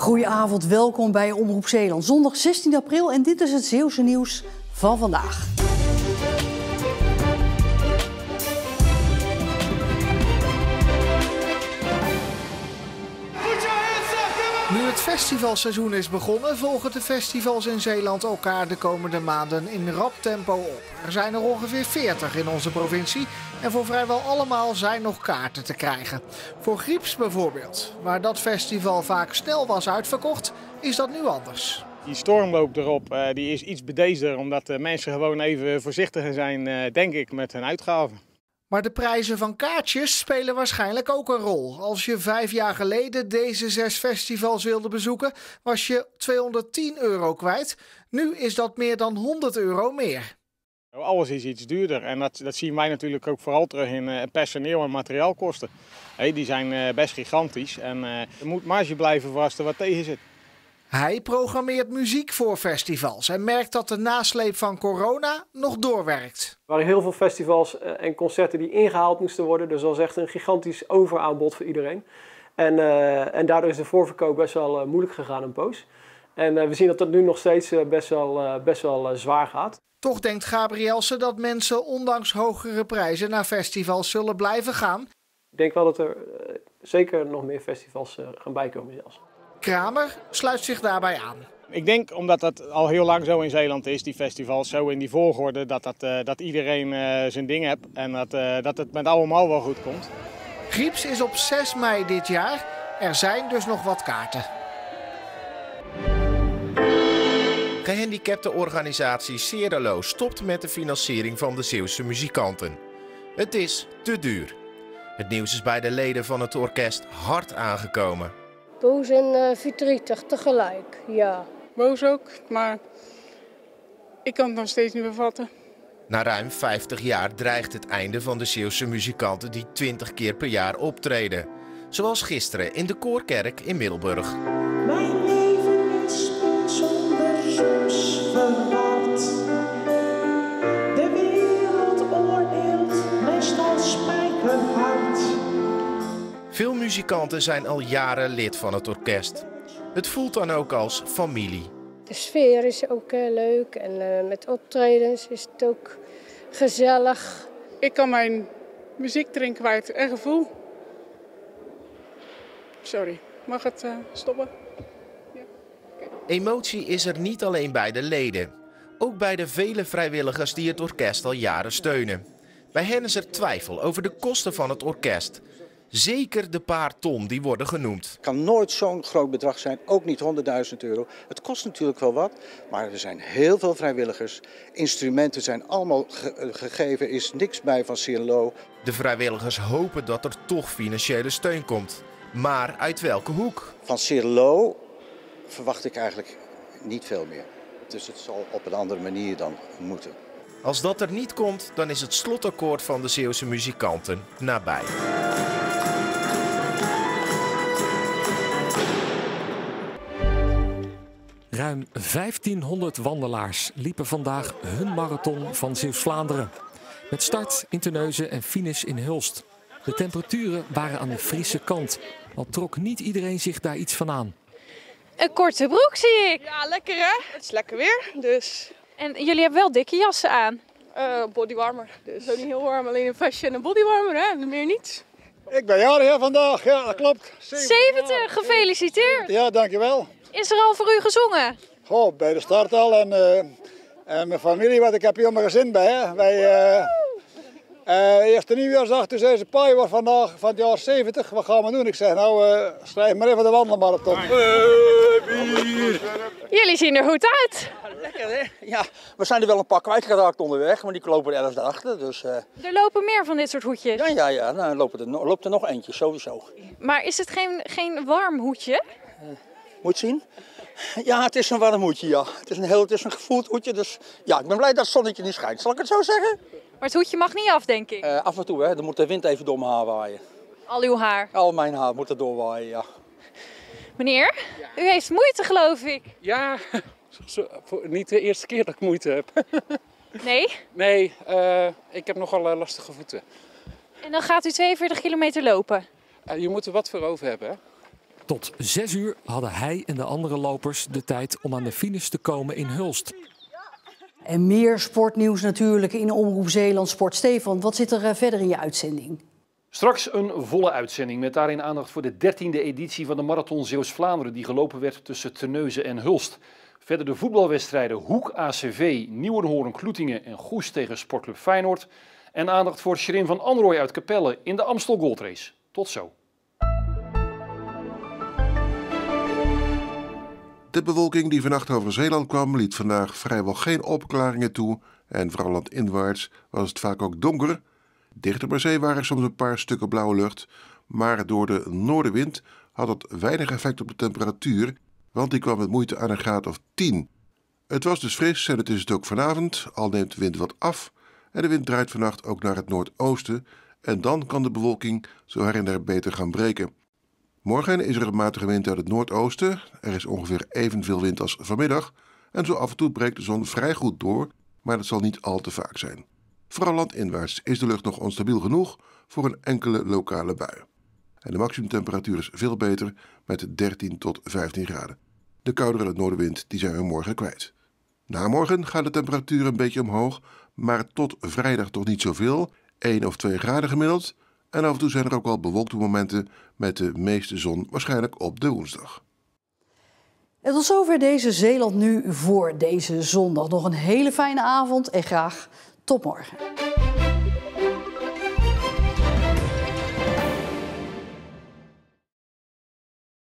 Goedenavond, welkom bij Omroep Zeeland. Zondag 16 april en dit is het Zeeuwse nieuws van vandaag. Nu het festivalseizoen is begonnen, volgen de festivals in Zeeland elkaar de komende maanden in rap tempo op. Er zijn er ongeveer 40 in onze provincie en voor vrijwel allemaal zijn nog kaarten te krijgen. Voor Grieps bijvoorbeeld, waar dat festival vaak snel was uitverkocht, is dat nu anders. Die stormloop erop die is iets bedeesder omdat de mensen gewoon even voorzichtiger zijn, denk ik, met hun uitgaven. Maar de prijzen van kaartjes spelen waarschijnlijk ook een rol. Als je 5 jaar geleden deze 6 festivals wilde bezoeken, was je €210 kwijt. Nu is dat meer dan €100 meer. Alles is iets duurder en dat zien wij natuurlijk ook vooral terug in personeel en materiaalkosten. Die zijn best gigantisch en er moet marge blijven voor als er wat tegen zit. Hij programmeert muziek voor festivals en merkt dat de nasleep van corona nog doorwerkt. Er waren heel veel festivals en concerten die ingehaald moesten worden. Dus dat was echt een gigantisch overaanbod voor iedereen. En daardoor is de voorverkoop best wel moeilijk gegaan een poos. En we zien dat dat nu nog steeds best wel zwaar gaat. Toch denkt Gabrielse dat mensen ondanks hogere prijzen naar festivals zullen blijven gaan. Ik denk wel dat er zeker nog meer festivals gaan bijkomen zelfs. Kramer sluit zich daarbij aan. Ik denk omdat dat al heel lang zo in Zeeland is, die festivals, zo in die volgorde, dat iedereen zijn ding hebt en dat het met allemaal wel goed komt. Grieps is op 6 mei dit jaar. Er zijn dus nog wat kaarten. Gehandicaptenorganisatie Cerelo stopt met de financiering van de Zeeuwse muzikanten. Het is te duur. Het nieuws is bij de leden van het orkest hard aangekomen. Boos en verdrietig tegelijk, ja. Boos ook, maar ik kan het nog steeds niet bevatten. Na ruim 50 jaar dreigt het einde van de Zeeuwse muzikanten die 20 keer per jaar optreden. Zoals gisteren in de Koorkerk in Middelburg. Mijn leven is zonder soms verward. De wereld oordeelt meestal spijkerhard. Veel muzikanten zijn al jaren lid van het orkest. Het voelt dan ook als familie. De sfeer is ook leuk en met optredens is het ook gezellig. Ik kan mijn muziek erin kwijt en gevoel. Sorry, mag het stoppen? Ja. Okay. Emotie is er niet alleen bij de leden. Ook bij de vele vrijwilligers die het orkest al jaren steunen. Bij hen is er twijfel over de kosten van het orkest. Zeker de paar ton die worden genoemd. Het kan nooit zo'n groot bedrag zijn, ook niet €100.000. Het kost natuurlijk wel wat, maar er zijn heel veel vrijwilligers. Instrumenten zijn allemaal gegeven, is niks bij van Cerelo. De vrijwilligers hopen dat er toch financiële steun komt. Maar uit welke hoek? Van Cerelo verwacht ik eigenlijk niet veel meer. Dus het zal op een andere manier dan moeten. Als dat er niet komt, dan is het slotakkoord van de Zeeuwse muzikanten nabij. Ruim 1500 wandelaars liepen vandaag hun marathon van Zeeuws-Vlaanderen. Met start in Terneuzen en finish in Hulst. De temperaturen waren aan de frisse kant, al trok niet iedereen zich daar iets van aan. Een korte broek zie ik. Ja, lekker hè? Het is lekker weer, dus... En jullie hebben wel dikke jassen aan. Bodywarmer. Dus. Het is ook niet heel warm, alleen een vestje en een bodywarmer, hè? Meer niet. Ik ben jarig vandaag, ja dat klopt. 70, gefeliciteerd. Ja, dankjewel. Is er al voor u gezongen? Goh, bij de start al en mijn familie, want ik heb hier mijn gezin bij. Hè. Wij, eerste nieuwjaarsdag, toen zei ze, pa, je was vandaag van het jaar 70, wat gaan we doen? Ik zeg, nou, schrijf maar even de wandelmarathon. Jullie zien er goed uit. Lekker hè? Ja, we zijn er wel een paar kwijtgeraakt onderweg, maar die lopen ergens daarachter. Dus, Er lopen meer van dit soort hoedjes? Ja, nou, loopt er nog eentje, sowieso. Maar is het geen warm hoedje? Moet je zien? Ja, het is een warm hoedje, ja. Het is een gevoeld hoedje, dus ja, ik ben blij dat het zonnetje niet schijnt. Zal ik het zo zeggen? Maar het hoedje mag niet af, denk ik. Af en toe, hè. Dan moet de wind even door mijn haar waaien. Al uw haar? Al mijn haar moet er doorwaaien, ja. Meneer, u heeft moeite, geloof ik. Ja, niet de eerste keer dat ik moeite heb. Nee? Nee, ik heb nogal lastige voeten. En dan gaat u 42 kilometer lopen? Je moet er wat voor over hebben, hè? Tot 6 uur hadden hij en de andere lopers de tijd om aan de finish te komen in Hulst. En meer sportnieuws natuurlijk in Omroep Zeeland Sport. Stefan, wat zit er verder in je uitzending? Straks een volle uitzending met daarin aandacht voor de 13e editie van de Marathon Zeeuws-Vlaanderen die gelopen werd tussen Terneuzen en Hulst. Verder de voetbalwedstrijden Hoek ACV, Nieuwenhoorn-Kloetingen en Goes tegen Sportclub Feyenoord. En aandacht voor Sherin van Anrooy uit Capelle in de Amstel Gold Race. Tot zo. De bewolking die vannacht over Zeeland kwam liet vandaag vrijwel geen opklaringen toe en vooral landinwaarts was het vaak ook donker. Dichter bij zee waren soms een paar stukken blauwe lucht, maar door de noordenwind had het weinig effect op de temperatuur, want die kwam met moeite aan een graad of 10. Het was dus fris en het is het ook vanavond, al neemt de wind wat af en de wind draait vannacht ook naar het noordoosten en dan kan de bewolking zo her en der beter gaan breken. Morgen is er een matige wind uit het noordoosten, er is ongeveer evenveel wind als vanmiddag en zo af en toe breekt de zon vrij goed door, maar dat zal niet al te vaak zijn. Vooral landinwaarts is de lucht nog onstabiel genoeg voor een enkele lokale bui. En de maximumtemperatuur is veel beter met 13 tot 15 graden. De koudere noordenwind die zijn we morgen kwijt. Na morgen gaat de temperatuur een beetje omhoog, maar tot vrijdag toch niet zoveel, 1 of 2 graden gemiddeld. En af en toe zijn er ook wel bewolkte momenten met de meeste zon waarschijnlijk op de woensdag. En tot zover deze Zeeland Nu voor deze zondag. Nog een hele fijne avond en graag tot morgen.